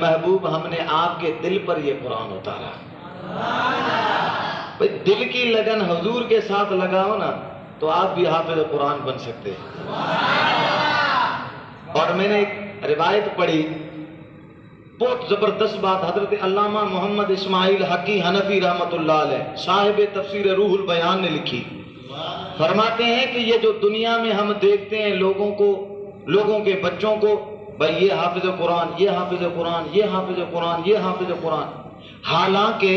محبوب ہم نے آپ کے دل پر یہ قرآن اتارا. بھئی دل کی لگن حضور کے ساتھ لگاؤ نا تو آپ بھی حافظ قرآن بن سکتے ہیں. اور میں نے ایک روایت پڑھی، بہت زبردست بات، حضرت علامہ محمد اسماعیل حقی حنفی رحمۃ اللہ علیہ صاحب تفسیر روح البیان نے لکھی. فرماتے ہیں کہ یہ جو دنیا میں ہم دیکھتے ہیں لوگوں کے بچوں کو، بھئی یہ حافظ قرآن، یہ حافظ قرآن، یہ حافظ قرآن، یہ حافظ قرآن، حالانکہ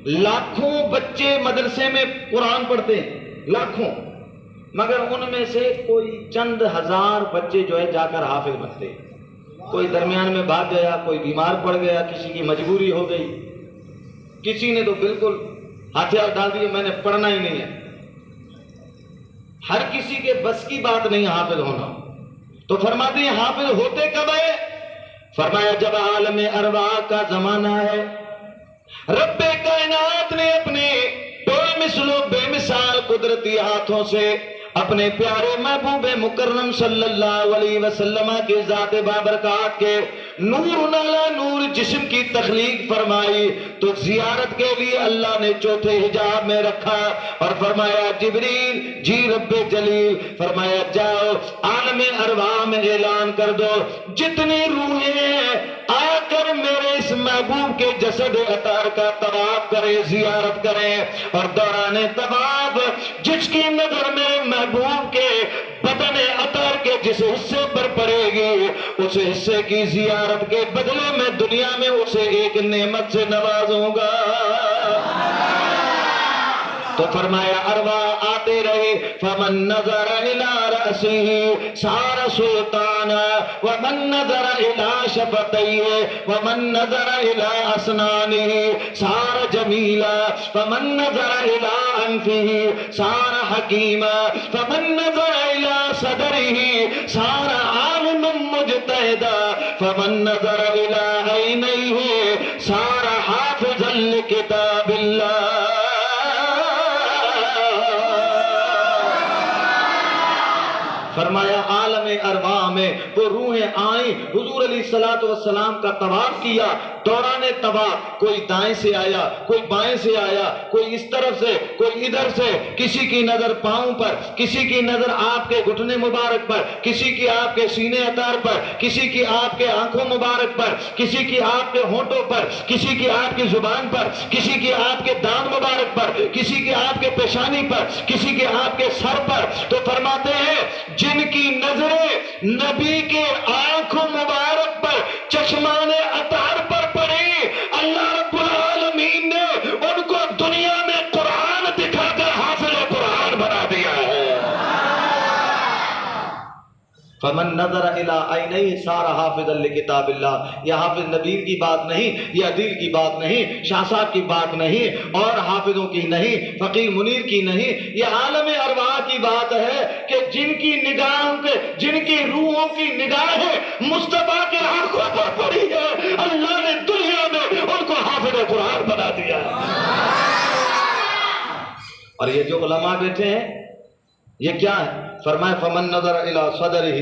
لاکھوں بچے مدرسے میں قرآن پڑھتے ہیں، لاکھوں، مگر ان میں سے کوئی چند ہزار بچے جو ہے جا کر حافظ بنتے ہیں. کوئی درمیان میں بھاگ گیا، کوئی بیمار پڑ گیا، کسی کی مجبوری ہو گئی، کسی نے تو بالکل ہتھیار ڈال دیے میں نے پڑھنا ہی نہیں ہے. ہر کسی کے بس کی بات نہیں حافظ ہونا. تو فرماتے ہیں حافظ ہوتے کب ہے؟ فرمایا جب عالم ارواح کا زمانہ ہے، رب کائنات نے اپنے بے مثل و بے مثال قدرتی ہاتھوں سے اپنے پیارے محبوب مکرم صلی اللہ علیہ وسلم کے ذات بابرکات کے نور نالا نور جسم کی تخلیق فرمائی. تو زیارت کے لیے اللہ نے چوتھے حجاب میں رکھا اور فرمایا جبریل جی رب جلیل، فرمایا جاؤ عالم ارواح میں اعلان کر دو جتنی روحیں ہیں آ کر میرے اس محبوب کے جسد اطہر کا طواف کریں، زیارت کریں. اور دوران طواف جس کی نظر میرے محبوب کے بدن اطہر کے جس حصے پر پڑے گی، اس حصے کی زیارت کے بدلے میں دنیا میں اسے ایک نعمت سے نوازوں گا. تو فرمایا ارواح آتے رہے. فمن نظر الى رأسه صار سلطانا ومن نظر الى شفتيه ومن نظر الى اسنانه صار جميلا فمن نظر الى انفه صار حكيما فمن نظر الى صدره صار عالما مجتهدا فمن نظر الى عينيه صار حافظا لكتاب الله. فرمایا عالم ارواح میں وہ روحیں آئیں، حضور علیہ السلام کا طواف کیا. دوران طواف کوئی دائیں سے آیا، کوئی بائیں سے آیا، کوئی اس طرف سے، کوئی ادھر سے، کسی کی نظر پاؤں پر، کسی کی نظر آپ کے گھٹنے مبارک پر، کسی کی آپ کے سینے اطہر پر، کسی کی آپ کے آنکھوں مبارک پر، کسی کی آپ کے ہونٹوں پر، کسی کی آپ کی زبان پر، کسی کی آپ کے دانت مبارک پر، کسی کی آپ کے پیشانی پر، کسی کے آپ کے سر پر. تو فرماتے ہیں جن کی نظریں نبی کے آنکھوں مبارک پر، چشمان اطہر پر پڑی، اللہ رب العالمین نے ان کو دنیا میں قرآن دکھا کر حافظ قرآن بنا دیا ہے. فمن نظر الى عینیہ صار حافظا لکتاب اللہ. یہ حافظ نبی کی بات نہیں، یہ عدیل کی بات نہیں، شاہ صاحب کی بات نہیں، اور حافظوں کی نہیں، فقیر منیر کی نہیں، یہ عالم ارواح کی بات ہے کہ جن کی نگاہوں کے، جن کی روحوں کی نگاہیں مصطفیٰ کے آنکھوں پر پڑی ہے، اللہ نے دنیا میں ان کو حافظ قرآن بنا دیا ہے. اور یہ جو علماء بیٹھے ہیں یہ کیا ہے؟ فرمایا فمن نظر الى صدرہ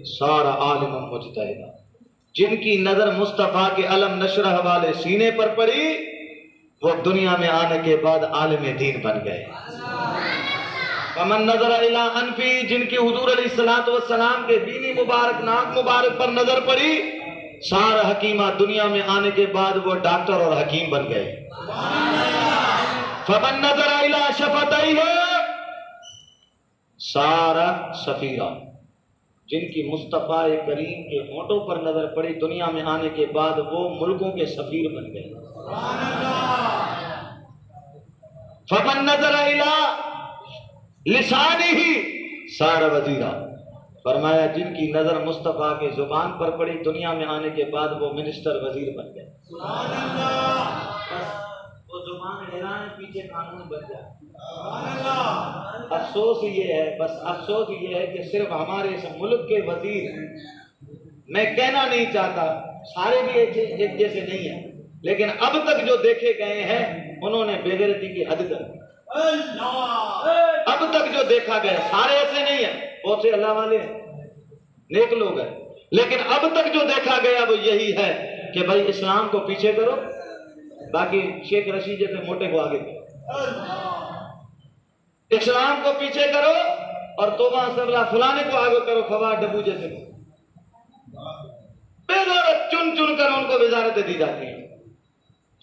صار عالما مجتہدا. جن کی نظر مصطفیٰ کے علم نشرح والے سینے پر پڑی وہ دنیا میں آنے کے بعد عالم دین بن گئے. فمن نظر الى انفی، جن کی حضور علیہ السلام کے بینی مبارک، ناک مبارک پر نظر پڑی، صار حکیمہ، دنیا میں آنے کے بعد وہ ڈاکٹر اور حکیم بن گئے. فمن نظر الى شفتیہ سارا سفیرہ، جن کی مصطفیٰ کریم کے ہونٹوں پر نظر پڑی، دنیا میں آنے کے بعد وہ ملکوں کے سفیر بن گئے. فمن نظر الی لسانہ سارا وزیرہ. فرمایا جن کی نظر مصطفیٰ کے زبان پر پڑی، دنیا میں آنے کے بعد وہ منسٹر وزیر بن گئے. وہ زبان ہلانے پیچھے قانون بن جائے. افسوس یہ ہے، بس افسوس یہ ہے کہ صرف ہمارے اس ملک کے وزیر، میں کہنا نہیں چاہتا سارے بھی ایک جیسے نہیں ہیں، لیکن اب تک جو دیکھے گئے ہیں انہوں نے بے غیرتی کی حد کر دی. اب تک جو دیکھا گیا، سارے ایسے نہیں ہیں، بہت سے اللہ والے ہیں، نیک لوگ ہیں، لیکن اب تک جو دیکھا گیا وہ یہی ہے کہ بھائی اسلام کو پیچھے کرو، باقی شیخ رشید جیسے موٹے کو آگے کرو، اسلام کو پیچھے کرو اور توبہ استغفر فلانے کو آگے کرو، فواد ڈبو جیسے بے غیرت چن چن کر ان کو وزارتیں دی جاتی ہیں،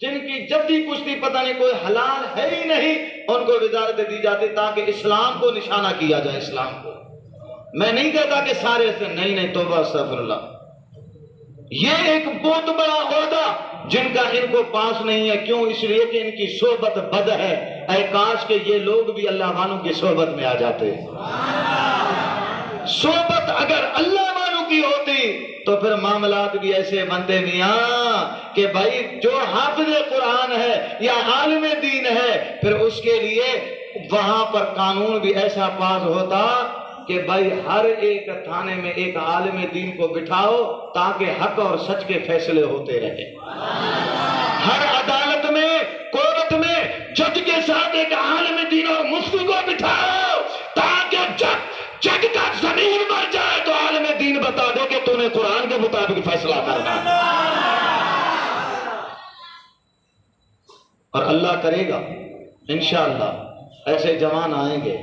جن کی جبھی پوچھتی پتہ نہیں کوئی حلال ہے ہی نہیں، ان کو وزارتیں دی جاتی تاکہ اسلام کو نشانہ کیا جائے، اسلام کو۔ میں نہیں کہتا کہ سارے سے نہیں، توبہ استغفر اللہ، یہ ایک بہت بڑا عہدہ جن کا ان کو پاس نہیں ہے، کیوں؟ اس لیے کہ ان کی صحبت بد ہے۔ اے کاش کہ یہ لوگ بھی اللہ والوں کی صحبت میں آ جاتے۔ صحبت اگر اللہ والوں کی ہوتی تو پھر معاملات بھی ایسے بنتے میاں کہ بھائی جو حافظ قرآن ہے یا عالم دین ہے، پھر اس کے لیے وہاں پر قانون بھی ایسا پاس ہوتا کہ بھائی ہر ایک تھانے میں ایک عالم دین کو بٹھاؤ تاکہ حق اور سچ کے فیصلے ہوتے رہے۔ ہر عدالت میں، کورٹ میں جج کے ساتھ ایک عالم دین اور مفتی کو بٹھاؤ تاکہ جب جج کا زمین مر جائے تو عالم دین بتا دے کہ تو نے قرآن کے مطابق فیصلہ کرنا، اور اللہ کرے گا انشاءاللہ ایسے جوان آئیں گے۔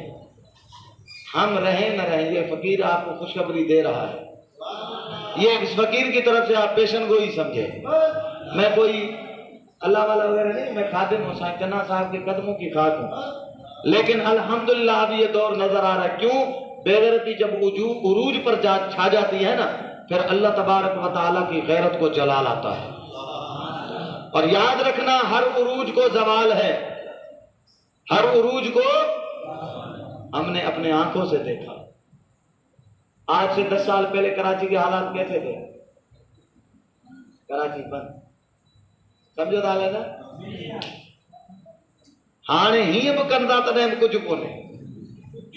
ہم رہیں نہ رہیں، یہ فقیر آپ کو خوشخبری دے رہا ہے، یہ اس فقیر کی طرف سے آپ پیشن گوئی سمجھے۔ میں کوئی اللہ والا وغیرہ نہیں، میں خادم ہوں، چنا صاحب کے قدموں کی خاک ہوں، لیکن الحمدللہ اب یہ دور نظر آ رہا ہے۔ کیوں؟ بے غیرتی جب عروج پر چھا جاتی ہے نا، پھر اللہ تبارک و تعالیٰ کی غیرت کو جلال آتا ہے۔ اور یاد رکھنا ہر عروج کو زوال ہے، ہر عروج کو ہم نے اپنے آنکھوں سے دیکھا۔ آج سے 10 سال پہلے کراچی کے حالات کیسے تھے؟ کراچی بند، سمجھو دال ہے نا، ہانے ہی بکندا تنہم کچھ کونے،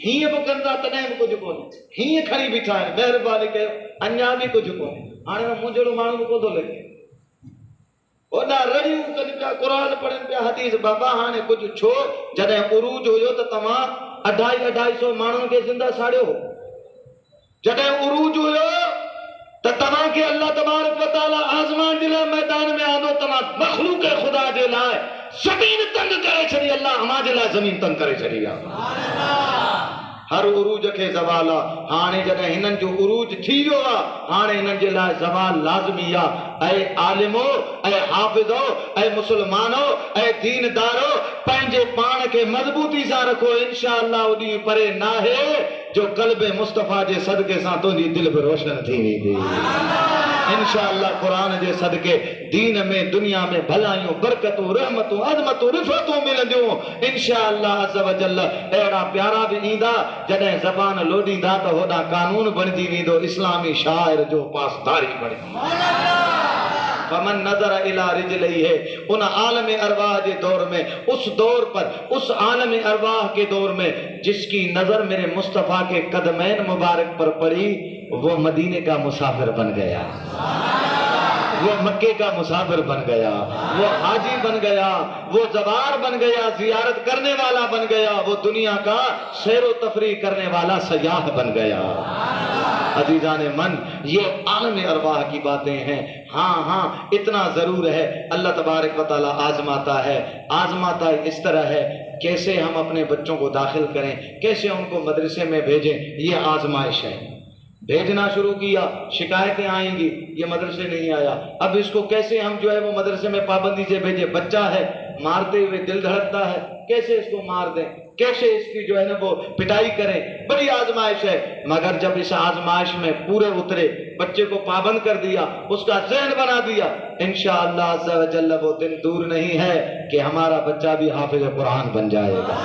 ہی بکندا تنہم کچھ کونے، ہی کھڑی بٹھا ہے مہربانی کے انجا بھی کچھ کونے۔ ہانے میں مجھے مانو کو دو لگے اوڈا رڑیوں کن پیا قرآن پڑھن پیا حدیث بابا ہانے کچھ چھو جدیں عروج ہوئیو تو تمام 250 مانوں کے زندہ ساڑیو ہو، جدیں عروج ہوئیو تو تمام کے اللہ تبارک و تعالی آزمان جلے میدان میں آدھو تمام مخلوق خدا جلائے زمین تنگ کرے چھڑی، اللہ ہما جلائے زمین تنگ کرے چھڑی۔ ہر عروج کے زوالا ہانے جدیں ہنن جو عروج تھی ہوا ہانے ہنن جے لائے زوال لازمی آ۔ اے عالمو، اے حافظو، اے مسلمانو، اے دیندارو، پنجے پان کے مضبوطی سا رکھو، انشاءاللہ اُنہی پرے نہ ہے جو قلب مصطفیٰ جے صدقے ساں تو جی دل پر روشن تھی نہیں دی۔ انشاءاللہ قرآن جے صدقے دین میں دنیا میں بھلائیوں برکتوں رحمتوں عظمتوں رفعتوں ملندیوں انشاءاللہ عز و جل۔ ایڑا پیارا بھی ایندہ جدیں زبان لوڈی دا تو ہودا قانون بن جی ویندو، اسلامی شاعر جو پاسداری بن جی۔ فمن نظر الى رجلیہ، ان عالم ارواح کے دور میں، اس دور پر، اس عالم ارواح کے دور میں جس کی نظر میرے مصطفیٰ کے قدمین مبارک پر پڑی وہ مدینے کا مسافر بن گیا، وہ مکے کا مسافر بن گیا، وہ حاجی بن گیا، وہ زوار بن گیا، زیارت کرنے والا بن گیا، وہ دنیا کا سیر و تفریح کرنے والا سیاح بن گیا۔ عزیزان من، یہ عالم ارواح کی باتیں ہیں۔ ہاں اتنا ضرور ہے اللہ تبارک و تعالیٰ آزماتا ہے اس طرح ہے کیسے ہم اپنے بچوں کو داخل کریں، کیسے ان کو مدرسے میں بھیجیں، یہ آزمائش ہے۔ بھیجنا شروع کیا، شکایتیں آئیں گی یہ مدرسے نہیں آیا، اب اس کو کیسے ہم جو ہے وہ مدرسے میں پابندی سے بھیجیں، بچہ ہے مارتے ہوئے دل دھڑکتا ہے، کیسے اس کو مار دیں، کیسے اس کی جو ہے نا وہ پٹائی کریں، بڑی آزمائش ہے۔ مگر جب اس آزمائش میں پورے اترے، بچے کو پابند کر دیا، اس کا ذہن بنا دیا، انشاءاللہ عز و جل وہ دن دور نہیں ہے کہ ہمارا بچہ بھی حافظ قرآن بن جائے گا۔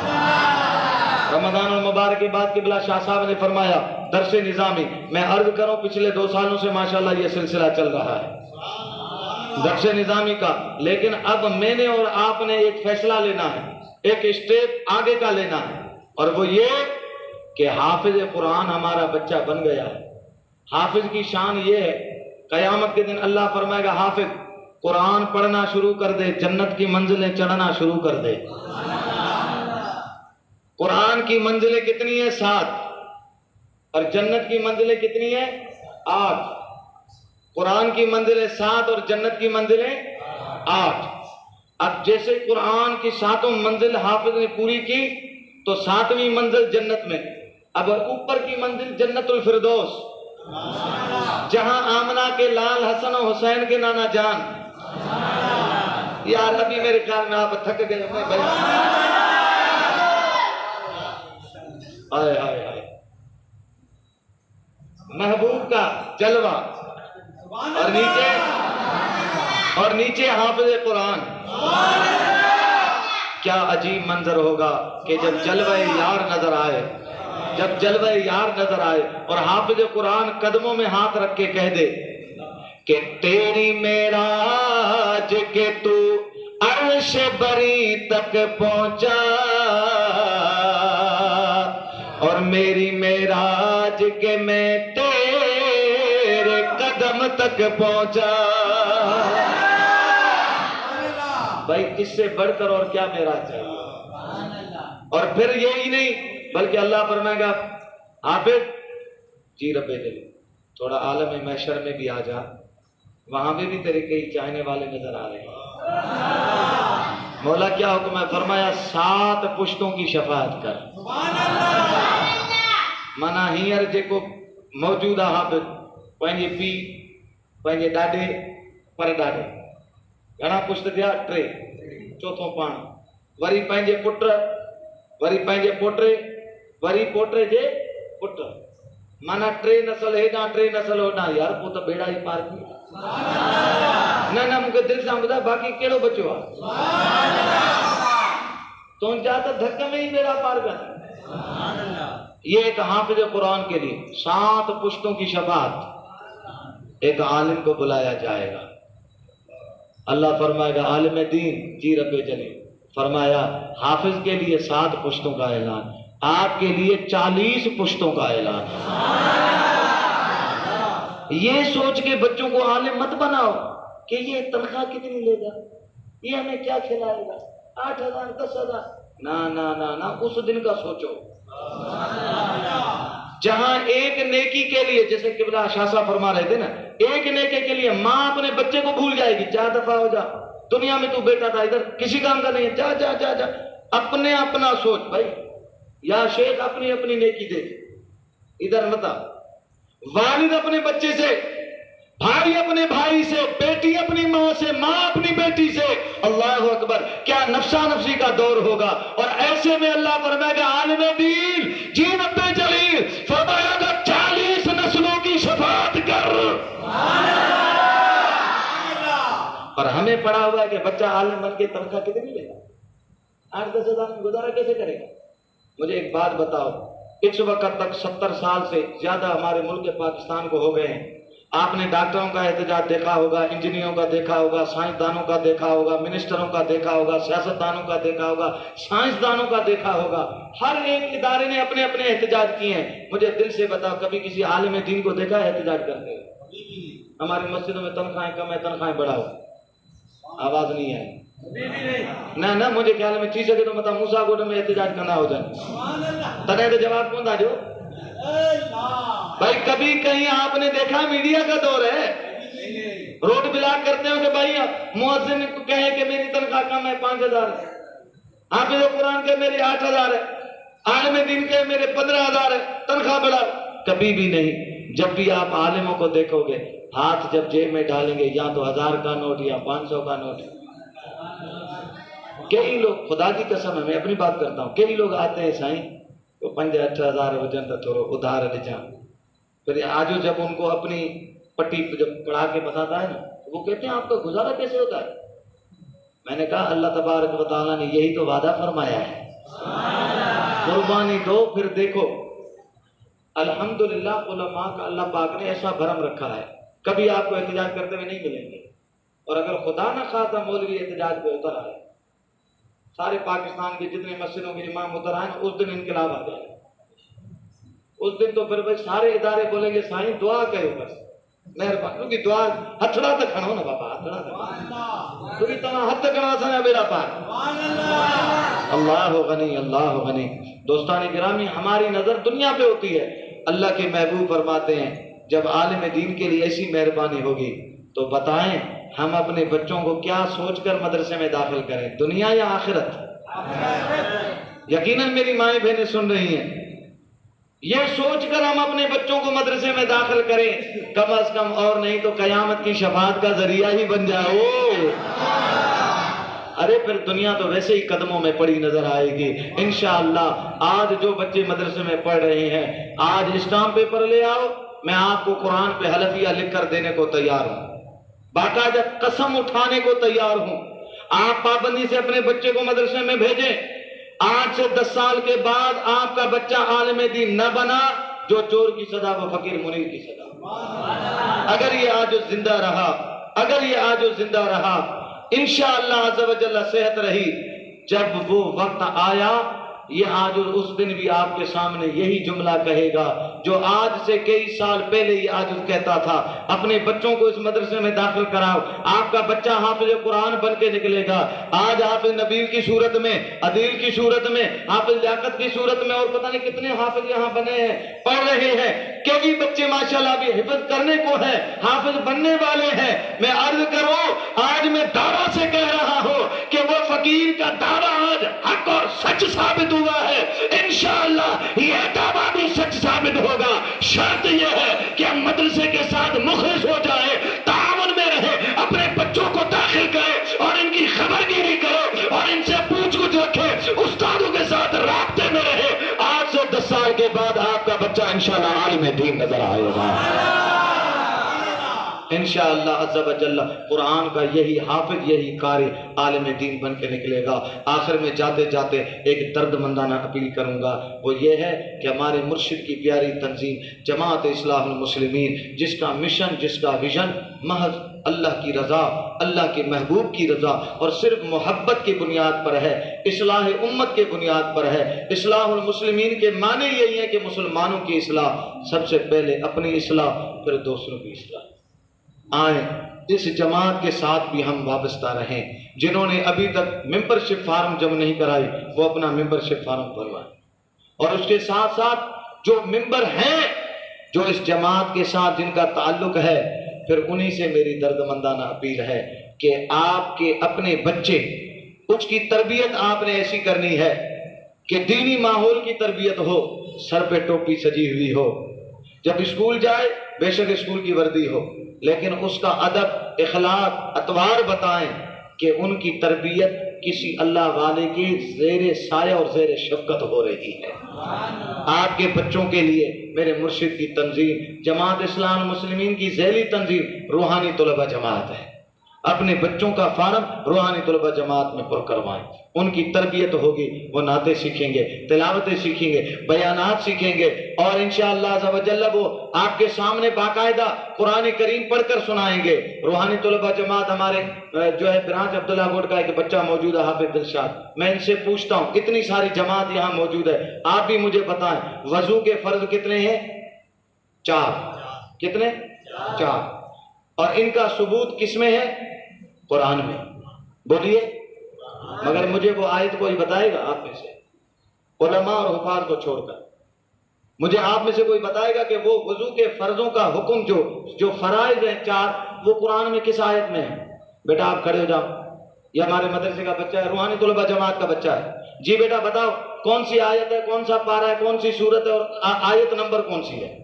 رمضان المبارک کے بعد قبلہ شاہ صاحب نے فرمایا درس نظامی، میں عرض کروں پچھلے 2 سالوں سے ماشاءاللہ یہ سلسلہ چل رہا ہے درس نظامی کا، لیکن اب میں نے اور آپ نے ایک فیصلہ لینا ہے، ایک اسٹیپ آگے کا لینا ہے، اور وہ یہ کہ حافظ قرآن ہمارا بچہ بن گیا ہے۔ حافظ کی شان یہ ہے، قیامت کے دن اللہ فرمائے گا حافظ قرآن پڑھنا شروع کر دے، جنت کی منزلیں چڑھنا شروع کر دے۔ قرآن کی منزلیں کتنی ہیں؟ 7، اور جنت کی منزلیں کتنی ہیں؟ 8۔ قرآن کی منزلیں 7 اور جنت کی منزلیں 8. اب جیسے قرآن کی 7 منزل حافظ نے پوری کی تو 7ویں منزل جنت میں. اب اوپر کی منزل جنت الفردوس، جہاں آمنہ کے لال حسن و حسین کے نانا جان. یار ابھی میرے خیال میں آپ تھک گئے. آئے آئے آئے محبوب کا جلوہ اور نیچے حافظ قرآن. کیا عجیب منظر ہوگا کہ جب جلوہ یار نظر آئے، جب جلوہ یار نظر آئے اور حافظ قرآن قدموں میں ہاتھ رکھ کے کہہ دے کہ تیری معراج کے تو عرش بری تک پہنچا اور میری معراج کے میں تیرے قدم تک پہنچا. بھائی اس سے بڑھ کر اور کیا معراج چاہیے؟ اور پھر یہی نہیں بلکہ اللہ فرمائے گا حافظ جی رب دل تھوڑا عالم محشر میں بھی آ جا، وہاں میں بھی تیرے کئی چاہنے والے نظر آ رہے ہیں. مولا کیا حکم ہے؟ فرمایا 7 پشتوں کی شفاعت کر. مانا ہیر جیکو موجودہ حافظ پنجے پی پنجے ڈاڈے پر ڈاڈے گھنا پشت دیا 3 چوتھوں پان وری پنجے پٹ وری پنجے پوٹرے وری پوٹرے جے پٹ مانا 3 نسل ہیڈا 3 نسل ہوڈا. یار وہ تو بیڑا ہی پار کی نہ مجھے دل سے بتا باقی کیڑو بچو تو جاتا دھکا میں ہی بیڑا پار کر. یہ ایک حافظ قرآن کے لیے 7 پشتوں کی شفاعت. ایک عالم کو بلایا جائے گا. اللہ فرمائے گا عالم دین جی رب جلی. فرمایا حافظ کے لیے 7 پشتوں کا اعلان، آپ کے لیے 40 پشتوں کا اعلان. یہ سوچ کے بچوں کو عالم مت بناؤ کہ یہ تنخواہ کتنی لے گا، یہ ہمیں کیا کھلائے گا، 8,000 10,000. نہ اس دن کا سوچو جہاں ایک نیکی کے لیے، جیسے قبلہ شاہ صاحب فرما رہے تھے نا، ایک نیکی کے لیے ماں اپنے بچے کو بھول جائے گی. 4 دفعہ ہو جا، دنیا میں تو بیٹا تھا ادھر کسی کام کا نہیں ہے، جا جا جا جا. اپنے اپنا سوچ بھائی. یا شیخ اپنی اپنی نیکی دے ادھر متا. والد اپنے بچے سے، بھائی اپنے بھائی سے، بیٹی اپنی ماں سے، ماں اپنی بیٹی سے. اللہ اکبر، کیا نفسا نفسی کا دور ہوگا. اور ایسے میں اللہ فرمائے گا عالم دین جی رب جلیل فرمایا گا 40 نسلوں کی شفاعت کر. اور ہمیں پڑا ہوا ہے کہ بچہ عالم بن کے تنخواہ کتنی لے گا، 8-10 ہزار میں گزارا کیسے کرے گا. مجھے ایک بات بتاؤ، اس وقت تک 70 سال سے زیادہ ہمارے ملک پاکستان کو ہو گئے ہیں. آپ نے ڈاکٹروں کا احتجاج دیکھا ہوگا، انجینئروں کا دیکھا ہوگا، سائنسدانوں کا دیکھا ہوگا، منسٹروں کا دیکھا ہوگا، سیاستدانوں کا دیکھا ہوگا، سائنسدانوں کا دیکھا ہوگا. ہر ایک ادارے نے اپنے اپنے احتجاج کیے ہیں. مجھے دل سے بتاؤ کبھی کسی عالم دین کو دیکھا ہے احتجاج کرتے ہوئے؟ ہماری مسجدوں میں تنخواہیں کم ہے، تنخواہیں بڑھاؤ. آواز نہیں آئی. نہ مجھے خیال میں چیز سکے تو مطلب موسیٰ گوڑ میں احتجاج کرنا ہو جائے تنہیں تو جواب کون دا جو بھائی. کبھی کہیں آپ نے دیکھا میڈیا کا دور ہے، روڈ بلاک کرتے ہو کہ بھائی مؤذن کو کہیں کہ میری تنخواہ کم ہے 5,000 ہے، حافظ قرآن کے میری 8,000 ہے، عالم دین کے میرے 15,000 ہے، تنخواہ بڑھاؤ. کبھی بھی نہیں. جب بھی آپ عالموں کو دیکھو گے ہاتھ جب جیب میں ڈالیں گے یا تو 1000 کا نوٹ یا 500 کا نوٹ. کئی لوگ خدا کی قسم ہے، میں اپنی بات کرتا ہوں، کئی لوگ آتے ہیں سائیں تو 5-8 ہزار وجن تھوڑا ادھار لے جاؤ. پھر آج جب ان کو اپنی پٹی جب پڑھا کے بتاتا ہے نا وہ کہتے ہیں آپ کا گزارا کیسے ہوتا ہے. میں نے کہا اللہ تبارک و تعالیٰ نے یہی تو وعدہ فرمایا ہے، قربانی دو پھر دیکھو. الحمدللہ علماء کا اللہ پاک نے ایسا بھرم رکھا ہے، کبھی آپ کو احتجاج کرتے ہوئے نہیں ملیں گے. اور اگر خدا نہ خواستہ مولوی احتجاج پہ اتر آئے، سارے پاکستان کے جتنے مسجدوں کے امام اتر آئے اس دن انقلاب آ جائے. اس دن تو پھر بھائی سارے ادارے بولیں گے سائیں دعا کرو بس مہربانی کیونکہ دعا ہتھڑا تک کھڑو نا بابا، ہتھڑا تک کیونکہ تمہاں ہتھ کھڑا سنا بیڑا پار. اللہ غنی اللہ غنی. دوستان گرامی، ہماری نظر دنیا پہ ہوتی ہے. اللہ کے محبوب فرماتے ہیں جب عالم دین کے لیے ایسی مہربانی ہوگی تو بتائیں ہم اپنے بچوں کو کیا سوچ کر مدرسے میں داخل کریں، دنیا یا آخرت؟ یقیناً میری مائیں بہنیں سن رہی ہیں، یہ سوچ کر ہم اپنے بچوں کو مدرسے میں داخل کریں، کم از کم اور نہیں تو قیامت کی شفاعت کا ذریعہ ہی بن جاؤ۔ ارے پھر دنیا تو ویسے ہی قدموں میں پڑی نظر آئے گی انشاءاللہ۔ آج جو بچے مدرسے میں پڑھ رہے ہیں، آج اسٹامپ پیپر لے آؤ، میں آپ کو قرآن پہ حلفیہ لکھ کر دینے کو تیار ہوں، باقاعدہ قسم اٹھانے کو تیار ہوں۔ آپ پابندی سے اپنے بچے کو مدرسے میں بھیجیں۔ 8 سے 10 سال کے بعد آپ کا بچہ عالم دین نہ بنا، جو چور کی سزا وہ فقیر منیر کی سزا۔ اگر یہ آج زندہ رہا انشاءاللہ عز و جل صحت رہی، جب وہ وقت آیا یہ آج اس دن بھی آپ کے سامنے یہی جملہ کہے گا جو آج سے کئی سال پہلے یہ آج کہتا تھا، اپنے بچوں کو اس مدرسے میں داخل کراؤ، آپ کا بچہ حافظ قرآن بن کے نکلے گا۔ آج حافظ نبیل کی صورت میں، عدیل کی صورت میں، حافظ لیاقت کی صورت میں، اور پتہ نہیں کتنے حافظ یہاں بنے ہیں، پڑھ رہے ہیں۔ کئی بچے ماشاءاللہ بھی حفظ کرنے کو ہے، حافظ بننے والے ہیں۔ میں عرض کروں، آج میں دعویٰ سے کہہ رہا ہوں کہ وہ فقیر کا دعویٰ آج حق اور سچ ثابت ہوا ہے، انشاءاللہ یہ دعویٰ بھی سچ ثابت ہوگا۔ شرط یہ ہے کہ ہم مدرسے کے ساتھ مخلص ہو جائے، تعاون میں رہے، اپنے بچوں کو داخل کرے اور ان کی خبر گیری کرے اور ان سے پوچھ گچھ رکھے، استادوں کے ساتھ رابطے میں رہے۔ 8 سے 10 سال کے بعد آپ کا بچہ انشاءاللہ عالم دین نظر آئے گا انشاءاللہ عز و جل۔ قرآن کا یہی حافظ، یہی قاری عالم دین بن کے نکلے گا۔ آخر میں جاتے جاتے ایک درد مندانہ اپیل کروں گا، وہ یہ ہے کہ ہمارے مرشد کی پیاری تنظیم جماعت اصلاح المسلمین، جس کا مشن، جس کا ویژن محض اللہ کی رضا، اللہ کے محبوب کی رضا اور صرف محبت کی بنیاد پر ہے، اصلاح امت کے بنیاد پر ہے۔ اصلاح المسلمین کے معنی یہی ہے کہ مسلمانوں کی اصلاح، سب سے پہلے اپنی اصلاح، پھر دوسروں کی اصلاح۔ آئیں اس جماعت کے ساتھ بھی ہم وابستہ رہیں۔ جنہوں نے ابھی تک ممبرشپ فارم جمع نہیں کرائی وہ اپنا ممبرشپ فارم بھروائیں، اور اس کے ساتھ ساتھ جو ممبر ہیں، جو اس جماعت کے ساتھ جن کا تعلق ہے، پھر انہی سے میری درد مندانہ اپیل ہے کہ آپ کے اپنے بچے، اس کی تربیت آپ نے ایسی کرنی ہے کہ دینی ماحول کی تربیت ہو، سر پہ ٹوپی سجی ہوئی ہو، جب اسکول جائے بے شک اسکول کی وردی ہو، لیکن اس کا ادب، اخلاق، اطوار بتائیں کہ ان کی تربیت کسی اللہ والے کی زیر سایہ اور زیر شفقت ہو رہی ہے۔ آپ کے بچوں کے لیے میرے مرشد کی تنظیم جماعت اصلاح المسلمین کی ذیلی تنظیم روحانی طلبہ جماعت ہے۔ اپنے بچوں کا فارم روحانی طلبہ جماعت میں پر کروائیں، ان کی تربیت ہوگی، وہ نعتیں سیکھیں گے، تلاوتیں سیکھیں گے، بیانات سیکھیں گے، اور انشاءاللہ عز و جل وہ آپ کے سامنے باقاعدہ قرآن کریم پڑھ کر سنائیں گے۔ روحانی طلبہ جماعت ہمارے جو ہے برانچ عبداللہ گوڈ کا ایک بچہ موجود ہے، حافظ دلشاد، میں ان سے پوچھتا ہوں، اتنی ساری جماعت یہاں موجود ہے، آپ بھی مجھے بتائیں وضو کے فرض کتنے ہیں؟ 4۔ کتنے؟ 4۔ اور ان کا ثبوت کس میں ہے؟ قرآن میں۔ بولیے، مگر مجھے وہ آیت کوئی بتائے گا آپ میں سے، علماء اور حفاظ کو چھوڑ کر مجھے آپ میں سے کوئی بتائے گا کہ وہ وضو کے فرضوں کا حکم جو فرائض ہیں 4، وہ قرآن میں کس آیت میں ہے؟ بیٹا آپ کھڑے ہو جاؤ، یہ ہمارے مدرسے کا بچہ ہے، روحانی طلبہ جماعت کا بچہ ہے، جی بیٹا بتاؤ کون سی آیت ہے، کون سا پارہ ہے، کون سی سورت ہے، اور آیت نمبر کون سی ہے؟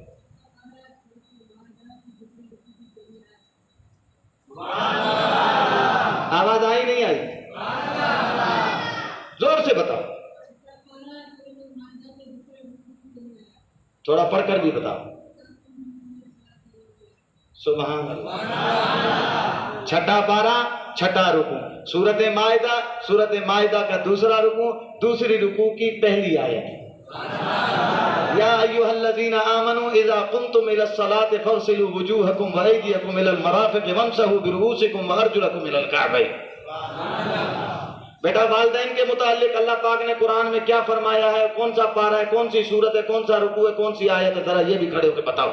آواز آئی نہیں آئی؟ زور سے بتاؤ، تھوڑا پڑھ کر بھی بتاؤ۔ سبحان اللہ۔ چھٹا پارہ، چھٹا رکوع، سورت مائدہ کا دوسرا رکوع، دوسری رکوع کی پہلی آیت۔ یا ایھا الذین آمنوا اذا قمتم الى الصلاۃ فاغسلوا وجوہکم وایدیکم الى المرافق وامسحوا برؤوسکم وارجلکم الى الکعبین۔ بیٹا والدین کے متعلق اللہ پاک نے قرآن میں کیا فرمایا ہے، کون سا پارہ ہے، کون سی سورت ہے، کون سا رکوع ہے، کون سی آیت ہے، ذرا یہ بھی کھڑے ہو کے بتاؤ۔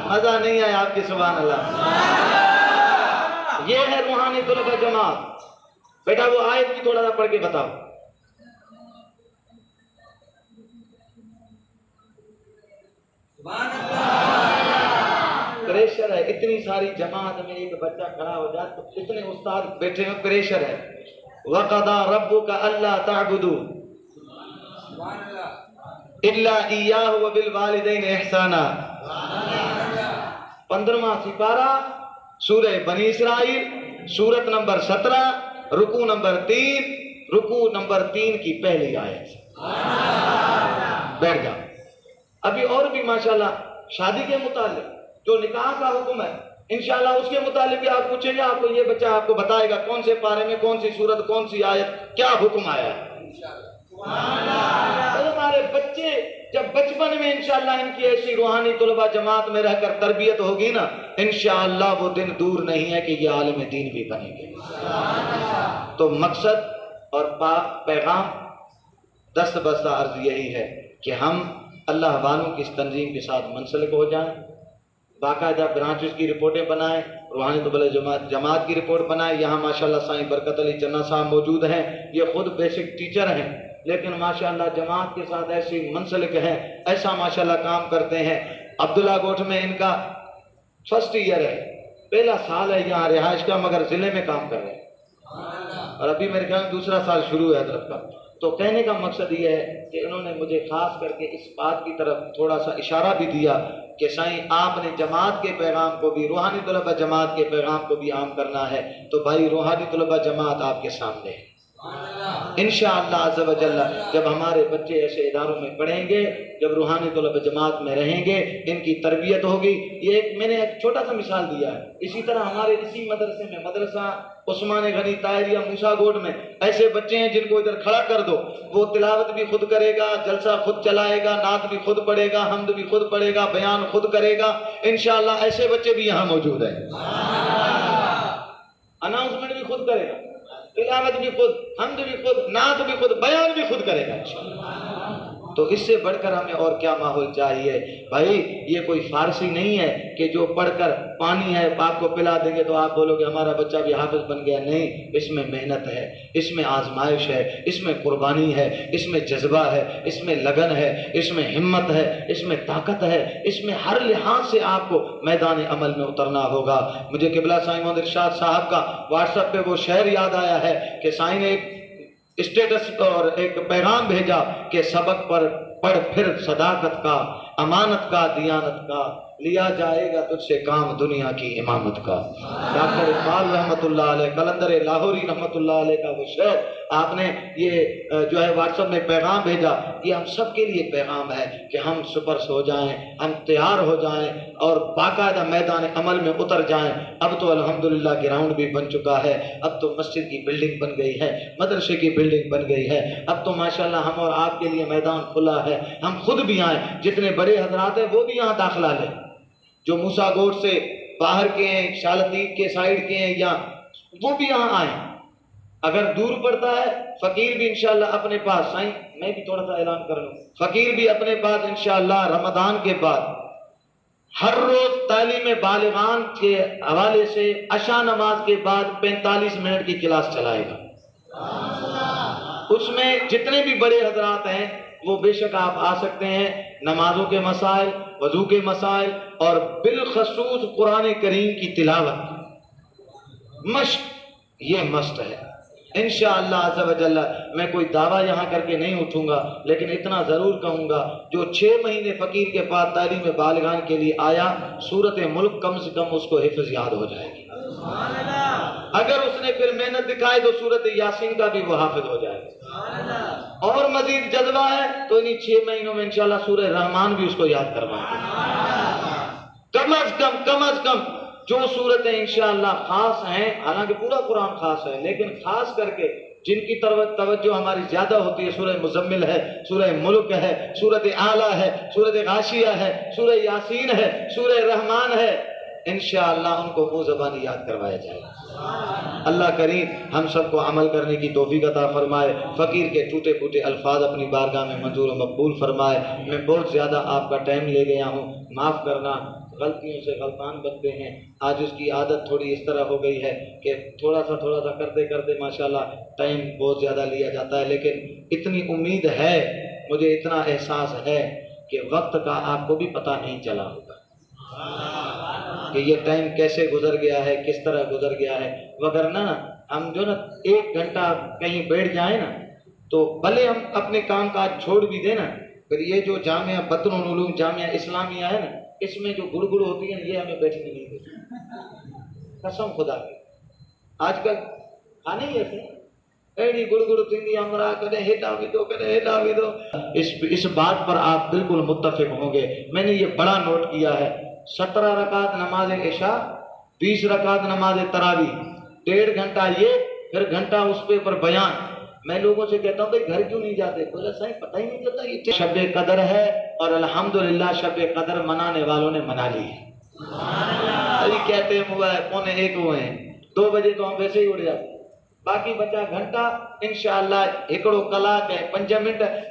مزہ نہیں آیا آپ کی؟ سبحان اللہ۔ یہ ہے روحانی طلبہ جماعت، بیٹا وہ آیت بھی تھوڑا سا پڑھ کے بتاؤ. پریشر ہے, اتنی ساری جماعت میں ایک بچہ کھڑا ہو جائے تو اتنے استاد بیٹھے ہیں, پریشر ہے. وَقَضَى رَبُّكَ أَلَّا تَعْبُدُوا إِلَّا إِيَّاهُ وَبِالْوَالِدَيْنِ إِحْسَانًا. 15واں سپارہ سورہ بنی اسرائیل, سورت نمبر 17, رکوع نمبر 3, رکوع نمبر 3 کی پہلی آیت. بیٹھ جاؤ. ابھی اور بھی ماشاءاللہ شادی کے متعلق جو نکاح کا حکم ہے انشاءاللہ اس کے متعلق بھی آپ پوچھیں گے, آپ کو یہ بچہ آپ کو بتائے گا کون سے پارے میں کون سی سورت کون سی آیت کیا حکم آیا ہے. تو ہمارے بچے جب بچپن میں انشاءاللہ ان کی ایسی روحانی طلبہ جماعت میں رہ کر تربیت ہوگی نا, انشاءاللہ وہ دن دور نہیں ہے کہ یہ عالم دین بھی بنیں گے. تو مقصد اور پیغام دست بستہ عرض یہی ہے کہ ہم اللہ والوں کی اس تنظیم کے ساتھ منسلک ہو جائیں, باقاعدہ برانچز کی رپورٹیں بنائیں, روحانی طلبہ جماعت کی رپورٹ بنائیں. یہاں ماشاءاللہ سائیں برکت علی چنا صاحب موجود ہیں, یہ خود بیسک ٹیچر ہیں لیکن ماشاءاللہ جماعت کے ساتھ ایسی منسلک ہیں, ایسا ماشاءاللہ کام کرتے ہیں. عبداللہ گوٹھ میں ان کا فرسٹ ایئر ہے, پہلا سال ہے یہاں رہائش کا, مگر ضلع میں کام کر رہے ہیں اور ابھی میرے خیال میں دوسرا سال شروع ہے حضرت کا. تو کہنے کا مقصد یہ ہے کہ انہوں نے مجھے خاص کر کے اس بات کی طرف تھوڑا سا اشارہ بھی دیا کہ سائیں آپ نے جماعت کے پیغام کو بھی, روحانی طلبہ جماعت کے پیغام کو بھی عام کرنا ہے. تو بھائی روحانی طلبہ جماعت آپ کے سامنے ہے. انشاءاللہ عز و جل جب ہمارے بچے ایسے اداروں میں پڑھیں گے, جب روحانی طلبہ جماعت میں رہیں گے, ان کی تربیت ہوگی. یہ ایک میں نے ایک چھوٹا سا مثال دیا ہے. اسی طرح ہمارے اسی مدرسے میں مدرسہ عثمان غنی طاہریہ موسیٰ گوٹ میں ایسے بچے ہیں جن کو ادھر کھڑا کر دو, وہ تلاوت بھی خود کرے گا, جلسہ خود چلائے گا, نعت بھی خود پڑھے گا, حمد بھی خود پڑھے گا, بیان خود کرے گا. انشاءاللہ ایسے بچے بھی یہاں موجود ہیں. اناؤنسمنٹ بھی خود کرے گا, تلاوت بھی خود, حمد بھی خود, نعت بھی خود, بیان بھی خود کرے گا انشاءاللہ. تو اس سے بڑھ کر ہمیں اور کیا ماحول چاہیے بھائی. یہ کوئی فارسی نہیں ہے کہ جو پڑھ کر پانی ہے آپ کو پلا دیں گے تو آپ بولو کہ ہمارا بچہ بھی حافظ بن گیا. نہیں, اس میں محنت ہے, اس میں آزمائش ہے, اس میں قربانی ہے, اس میں جذبہ ہے, اس میں لگن ہے, اس میں ہمت ہے, اس میں طاقت ہے, اس میں ہر لحاظ سے آپ کو میدان عمل میں اترنا ہوگا. مجھے قبلہ سائیں محمد ارشاد صاحب کا واٹس ایپ پہ وہ شعر یاد آیا ہے کہ سائیں نے ایک اسٹیٹس اور ایک پیغام بھیجا کہ سبق پر پڑھ پھر صداقت کا, امانت کا, دیانت کا, لیا جائے گا تجھ سے کام دنیا کی امامت کا. ڈاکٹر اقبال رحمۃ اللہ علیہ, قلندر لاہوری رحمۃ اللہ علیہ کا وہ شعر آپ نے یہ جو ہے واٹس ایپ میں پیغام بھیجا, یہ ہم سب کے لیے پیغام ہے کہ ہم سپرس ہو جائیں, ہم تیار ہو جائیں اور باقاعدہ میدان عمل میں اتر جائیں. اب تو الحمدللہ گراؤنڈ بھی بن چکا ہے, اب تو مسجد کی بلڈنگ بن گئی ہے, مدرسے کی بلڈنگ بن گئی ہے, اب تو ماشاءاللہ ہم اور آپ کے لیے میدان کھلا ہے. ہم خود بھی آئیں, جتنے بڑے حضرات ہیں وہ بھی یہاں داخلہ لیں, جو موسیٰ گوٹ سے باہر کے ہیں, شالتیت کے سائیڈ کے ہیں, یا وہ بھی یہاں آئیں. اگر دور پڑتا ہے فقیر بھی انشاءاللہ اپنے پاس, سائیں میں بھی تھوڑا سا اعلان کر لوں, فقیر بھی اپنے پاس انشاءاللہ رمضان کے بعد ہر روز تعلیم بالغان کے حوالے سے عشاء نماز کے بعد 45 منٹ کی کلاس چلائے گا. اس میں جتنے بھی بڑے حضرات ہیں وہ بے شک آپ آ سکتے ہیں. نمازوں کے مسائل, وضو کے مسائل اور بالخصوص قرآن کریم کی تلاوت مشق, یہ مست ہے انشاءاللہ عز و جل. میں کوئی دعویٰ یہاں کر کے نہیں اٹھوں گا, لیکن اتنا ضرور کہوں گا جو 6 مہینے فقیر کے پاس تعلیم بالغان کے لیے آیا, سورت ملک کم سے کم اس کو حفظ یاد ہو جائے گی. اگر اس نے پھر محنت دکھائی تو سورت یاسین کا بھی وہ حافظ ہو جائے گا. اور مزید جذبہ ہے تو انہی 6 مہینوں میں انشاءاللہ سورہ رحمان بھی اس کو یاد کروائیں گے. کم از کم جو صورتیں انشاءاللہ خاص ہیں, حالانکہ پورا قرآن خاص ہے, لیکن خاص کر کے جن کی توجہ ہماری زیادہ ہوتی ہے, سورہ مزمل ہے, سورہ ملک ہے, سورت اعلیٰ ہے, سورت غاشیہ ہے, سورہ یاسین ہے, سورہ رحمان ہے, انشاءاللہ ان کو منہ زبانی یاد کروایا جائے. اللہ کریم ہم سب کو عمل کرنے کی توفیق عطا فرمائے. فقیر کے ٹوٹے پھوٹے الفاظ اپنی بارگاہ میں منظور و مقبول فرمائے. میں بہت زیادہ آپ کا ٹائم لے گیا ہوں, معاف کرنا. غلطیوں سے غلطان بنتے ہیں. آج اس کی عادت تھوڑی اس طرح ہو گئی ہے کہ تھوڑا سا کرتے کرتے ماشاءاللہ ٹائم بہت زیادہ لیا جاتا ہے. لیکن اتنی امید ہے، مجھے اتنا احساس ہے کہ وقت کا آپ کو بھی پتہ نہیں چلا ہوگا کہ یہ ٹائم کیسے گزر گیا ہے، کس طرح گزر گیا ہے. وگرنہ ہم جو نا 1 گھنٹہ کہیں بیٹھ جائیں نا تو بھلے ہم اپنے کام کاج چھوڑ بھی دیں نا، پھر یہ جو جامعہ بدر العلوم جامعہ اسلامیہ ہے نا، اس میں جو گڑگڑ ہوتی ہے یہ ہمیں بیٹھنے نہیں دیتی. قسم خدا کی آج کل کھانے ہی ایسے ایڑی گڑگڑ تھی ہمارا کرے ہیٹا بھی دو کرے ہیٹا بھی دو. اس بات پر آپ بالکل متفق ہوں گے. میں نے یہ بڑا نوٹ کیا ہے، 17 رکعت نماز عشاء، 20 رکعت نماز تراویح، 1.5 گھنٹہ یہ، پھر گھنٹہ اس پہ پر بیان. میں لوگوں سے کہتا ہوں بھائی گھر کیوں نہیں جاتے؟ بولا صحیح پتہ ہی نہیں چلتا یہ شب قدر ہے، اور الحمدللہ شب قدر منانے والوں نے منا لی ہے. ابھی کہتے ہیں ہوا ہے 1:45 ہوئے ہیں، 2 بجے تو ہم ویسے ہی اڑ جاتے. باقی بچا گھنٹہ انشاءاللہ ہکڑو کلاک ہے 5 منٹ،